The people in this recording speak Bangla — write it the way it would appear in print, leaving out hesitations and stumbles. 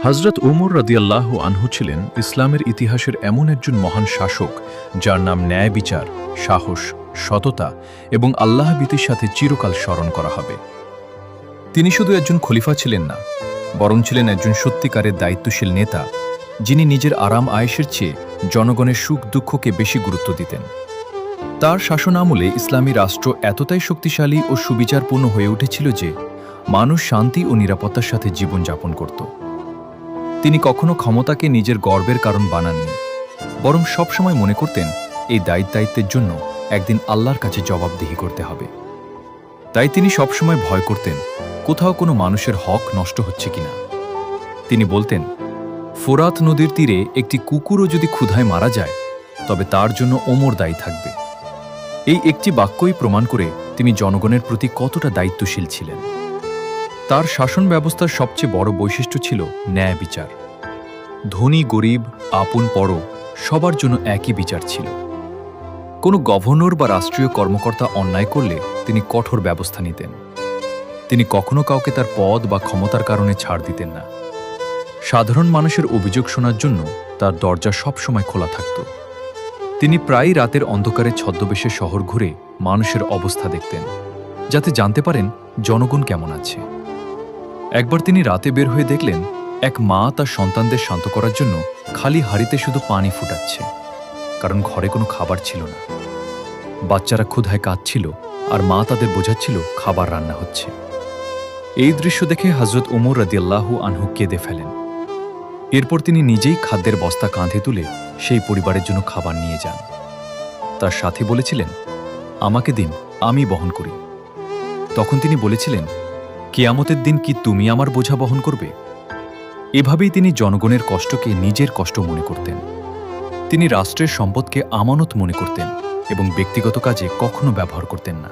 হযরত উমর রাদিয়াল্লাহু আনহু ছিলেন ইসলামের ইতিহাসের এমন একজন মহান শাসক যার নাম ন্যায় বিচার, সাহস, সততা এবং আল্লাহভীতির সাথে চিরকাল স্মরণ করা হবে। তিনি শুধু একজন খলিফা ছিলেন না, বরং ছিলেন একজন সত্যিকারের দায়িত্বশীল নেতা, যিনি নিজের আরাম আয়েশের চেয়ে জনগণের সুখ দুঃখকে বেশি গুরুত্ব দিতেন। তার শাসনামলে ইসলামী রাষ্ট্র এতটাই শক্তিশালী ও সুবিচারপূর্ণ হয়ে উঠেছিল যে মানুষ শান্তি ও নিরাপত্তার সাথে জীবনযাপন করত। তিনি কখনো ক্ষমতাকে নিজের গর্বের কারণ বানাননি, বরং সবসময় মনে করতেন এই দায়িত্বের জন্য একদিন আল্লাহর কাছে জবাবদিহি করতে হবে। তাই তিনি সবসময় ভয় করতেন কোথাও কোনো মানুষের হক নষ্ট হচ্ছে কিনা। তিনি বলতেন, ফোরাত নদীর তীরে একটি কুকুরও যদি ক্ষুধায় মারা যায় তবে তার জন্য ওমর দায়ী থাকবে। এই একটি বাক্যই প্রমাণ করে তিনি জনগণের প্রতি কতটা দায়িত্বশীল ছিলেন। তার শাসন ব্যবস্থার সবচেয়ে বড় বৈশিষ্ট্য ছিল ন্যায় বিচার। ধনী গরিব, আপন পর সবার জন্য একই বিচার ছিল। কোনো গভর্নর বা রাষ্ট্রীয় কর্মকর্তা অন্যায় করলে তিনি কঠোর ব্যবস্থা নিতেন। তিনি কখনো কাউকে তার পদ বা ক্ষমতার কারণে ছাড় দিতেন না। সাধারণ মানুষের অভিযোগ শোনার জন্য তার দরজা সবসময় খোলা থাকত। তিনি প্রায়ই রাতের অন্ধকারে ছদ্মবেশে শহর ঘুরে মানুষের অবস্থা দেখতেন, যাতে জানতে পারেন জনগণ কেমন আছে। একবার তিনি রাতে বের হয়ে দেখলেন এক মা তার সন্তানদের শান্ত করার জন্য খালি হাঁড়িতে শুধু পানি ফুটাচ্ছে, কারণ ঘরে কোনো খাবার ছিল না। বাচ্চারা ক্ষুধায় কাঁদছিল আর মা তাদের বোঝাচ্ছিল খাবার রান্না হচ্ছে। এই দৃশ্য দেখে হযরত উমর রাদিয়াল্লাহু আনহু কেঁদে ফেলেন। এরপর তিনি নিজেই খাদ্যের বস্তা কাঁধে তুলে সেই পরিবারের জন্য খাবার নিয়ে যান। তার সাথে বলেছিলেন, আমাকে দিন, আমি বহন করি। তখন তিনি বলেছিলেন, কিয়ামতের দিন কি তুমি আমার বোঝা বহন করবে? এভাবেই তিনি জনগণের কষ্টকে নিজের কষ্ট মনে করতেন। তিনি রাষ্ট্রের সম্পদকে আমানত মনে করতেন এবং ব্যক্তিগত কাজে কখনো ব্যবহার করতেন না।